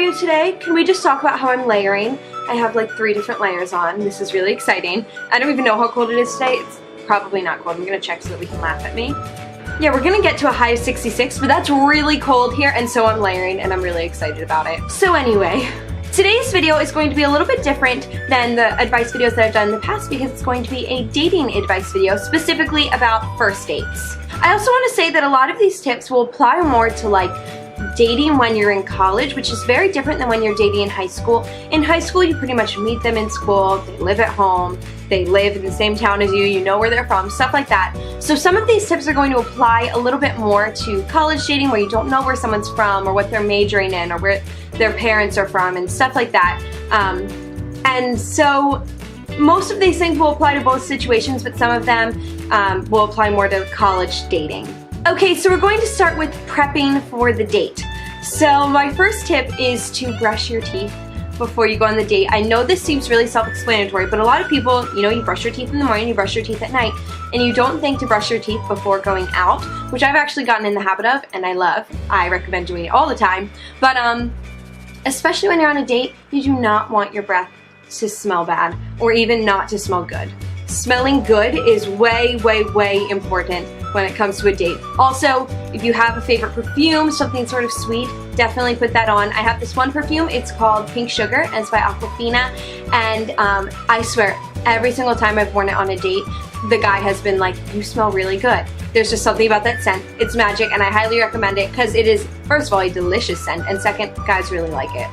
you today? Can we just talk about how I'm layering? I have like 3 different layers on. This is really exciting. I don't even know how cold it is today. It's probably not cold. I'm gonna check so that we can laugh at me. Yeah, we're gonna get to a high of 66, but that's really cold here, and so I'm layering, and I'm really excited about it. So anyway, today's video is going to be a little bit different than the advice videos that I've done in the past because it's going to be a dating advice video, specifically about first dates. I also want to say that a lot of these tips will apply more to like dating when you're in college, which is very different than when you're dating in high school. In high school, you pretty much meet them in school, they live at home, they live in the same town as you, you know where they're from, stuff like that. So some of these tips are going to apply a little bit more to college dating where you don't know where someone's from or what they're majoring in or where their parents are from and stuff like that. And so most of these things will apply to both situations, but some of them will apply more to college dating. Okay, so we're going to start with prepping for the date. So my first tip is to brush your teeth before you go on the date. I know this seems really self-explanatory, but a lot of people, you know, you brush your teeth in the morning, you brush your teeth at night, and you don't think to brush your teeth before going out, which I've actually gotten in the habit of, and I love. I recommend doing it all the time. But especially when you're on a date, you do not want your breath to smell bad, or even not to smell good. Smelling good is way, way, way important when it comes to a date. Also, if you have a favorite perfume, something sort of sweet, definitely put that on. I have this one perfume, it's called Pink Sugar, and it's by Aquafina, and I swear, every single time I've worn it on a date, the guy has been like, you smell really good. There's just something about that scent. It's magic, and I highly recommend it because it is, first of all, a delicious scent, and second, guys really like it.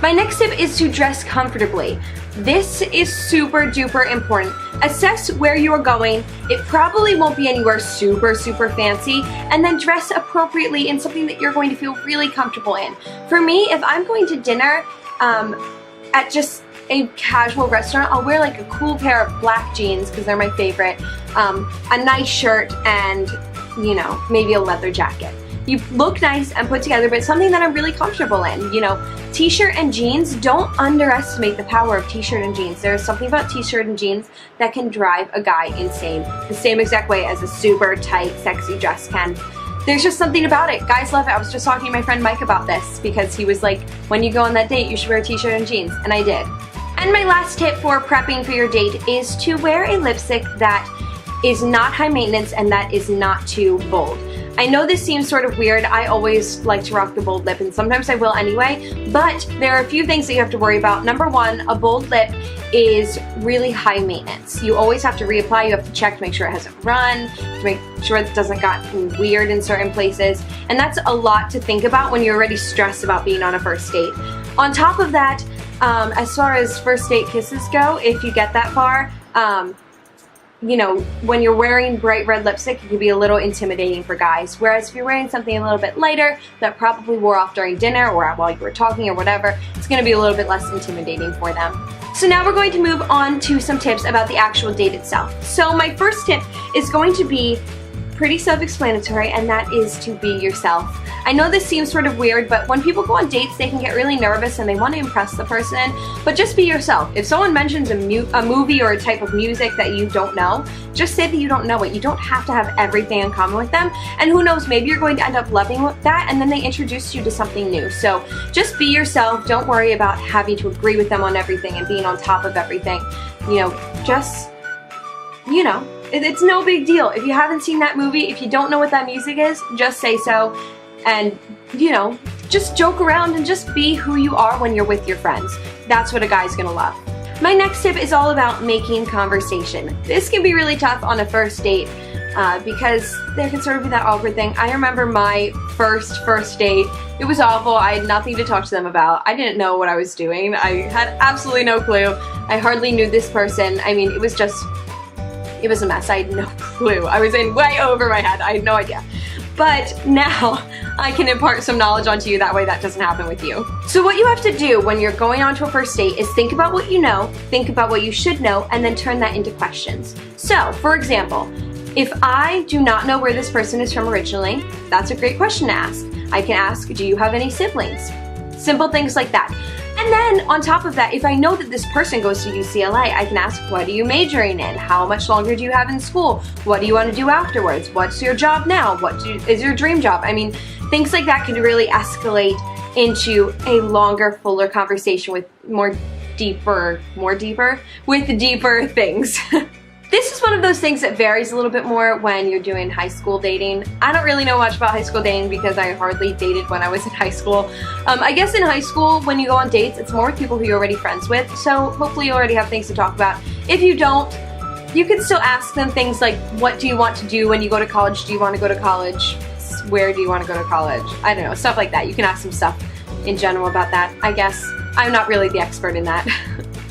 My next tip is to dress comfortably. This is super duper important. Assess where you are going. It probably won't be anywhere super, super fancy, and then dress appropriately in something that you're going to feel really comfortable in. For me, if I'm going to dinner at just a casual restaurant, I'll wear like a cool pair of black jeans because they're my favorite, a nice shirt, and you know, maybe a leather jacket. You look nice and put together, but it's something that I'm really comfortable in. You know, t-shirt and jeans, don't underestimate the power of t-shirt and jeans. There is something about t-shirt and jeans that can drive a guy insane, the same exact way as a super tight, sexy dress can. There's just something about it. Guys love it. I was just talking to my friend Mike about this because he was like, when you go on that date, you should wear a t-shirt and jeans, and I did. And my last tip for prepping for your date is to wear a lipstick that is not high maintenance and that is not too bold. I know this seems sort of weird. I always like to rock the bold lip, and sometimes I will anyway, but there are a few things that you have to worry about. Number one, a bold lip is really high maintenance. You always have to reapply, you have to check to make sure it hasn't run, to make sure it doesn't got weird in certain places, and that's a lot to think about when you're already stressed about being on a first date. On top of that, as far as first date kisses go, if you get that far, you know, when you're wearing bright red lipstick, it can be a little intimidating for guys. Whereas if you're wearing something a little bit lighter that probably wore off during dinner or while you were talking or whatever, it's going to be a little bit less intimidating for them. So now we're going to move on to some tips about the actual date itself. So my first tip is going to be pretty self-explanatory, and that is to be yourself. I know this seems sort of weird, but when people go on dates, they can get really nervous and they want to impress the person, but just be yourself. If someone mentions a movie or a type of music that you don't know, just say that you don't know it. You don't have to have everything in common with them, and who knows, maybe you're going to end up loving that, and then they introduce you to something new. So just be yourself. Don't worry about having to agree with them on everything and being on top of everything. You know, just, you know, it's no big deal. If you haven't seen that movie, if you don't know what that music is, just say so. And, you know, just joke around and just be who you are when you're with your friends. That's what a guy's gonna love. My next tip is all about making conversation. This can be really tough on a first date because there can sort of be that awkward thing. I remember my first date. It was awful. I had nothing to talk to them about. I didn't know what I was doing. I had absolutely no clue. I hardly knew this person. I mean, it was a mess. I had no clue. I was in way over my head. I had no idea. But now I can impart some knowledge onto you, that way that doesn't happen with you. So what you have to do when you're going on to a first date is think about what you know, think about what you should know, and then turn that into questions. So, for example, if I do not know where this person is from originally, that's a great question to ask. I can ask, do you have any siblings? Simple things like that. And then on top of that, if I know that this person goes to UCLA, I can ask, what are you majoring in? How much longer do you have in school? What do you want to do afterwards? What's your job now? What is your dream job? I mean, things like that can really escalate into a longer, fuller conversation with deeper things. This is one of those things that varies a little bit more when you're doing high school dating. I don't really know much about high school dating because I hardly dated when I was in high school. I guess in high school, when you go on dates, it's more with people who you're already friends with, so hopefully you already have things to talk about. If you don't, you can still ask them things like, what do you want to do when you go to college? Do you want to go to college? Where do you want to go to college? I don't know, stuff like that. You can ask them stuff in general about that, I guess. I'm not really the expert in that.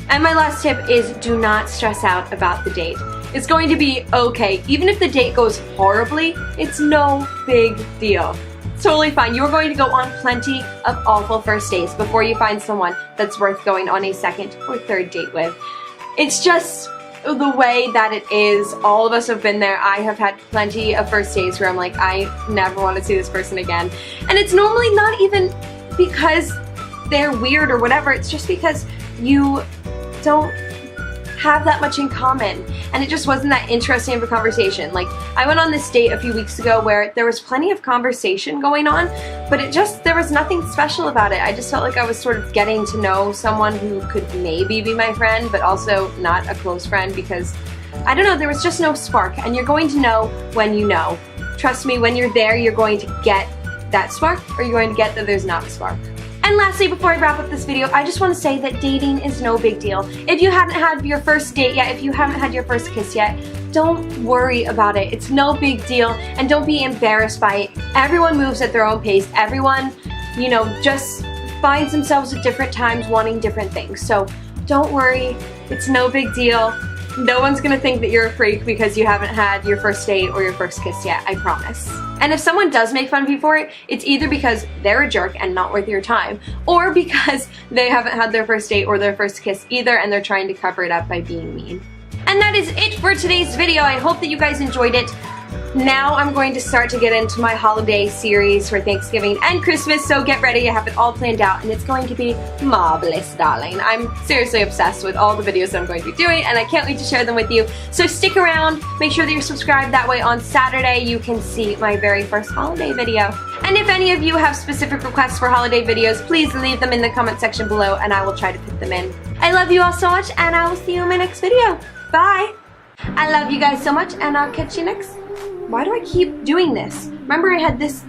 And my last tip is do not stress out about the date. It's going to be okay. Even if the date goes horribly, it's no big deal. It's totally fine. You're going to go on plenty of awful first dates before you find someone that's worth going on a second or third date with. It's just the way that it is. All of us have been there. I have had plenty of first dates where I'm like, I never want to see this person again. And it's normally not even because they're weird or whatever. It's just because you don't have that much in common, and it just wasn't that interesting of a conversation. Like, I went on this date a few weeks ago where there was plenty of conversation going on, but there was nothing special about it. I just felt like I was sort of getting to know someone who could maybe be my friend, but also not a close friend, because, I don't know, there was just no spark, and you're going to know when you know. Trust me, when you're there, you're going to get that spark, or you're going to get that there's not a spark. And lastly, before I wrap up this video, I just want to say that dating is no big deal. If you haven't had your first date yet, if you haven't had your first kiss yet, don't worry about it. It's no big deal, and don't be embarrassed by it. Everyone moves at their own pace. Everyone, you know, just finds themselves at different times wanting different things. So don't worry. It's no big deal. No one's gonna think that you're a freak because you haven't had your first date or your first kiss yet, I promise. And if someone does make fun of you for it, it's either because they're a jerk and not worth your time, or because they haven't had their first date or their first kiss either and they're trying to cover it up by being mean. And that is it for today's video. I hope that you guys enjoyed it. Now I'm going to start to get into my holiday series for Thanksgiving and Christmas, so get ready. I have it all planned out, and it's going to be marvelous, darling. I'm seriously obsessed with all the videos that I'm going to be doing, and I can't wait to share them with you. So stick around, make sure that you're subscribed. That way on Saturday you can see my very first holiday video. And if any of you have specific requests for holiday videos, please leave them in the comment section below, and I will try to put them in. I love you all so much, and I will see you in my next video. Bye! I love you guys so much, and I'll catch you next. Why do I keep doing this? Remember I had this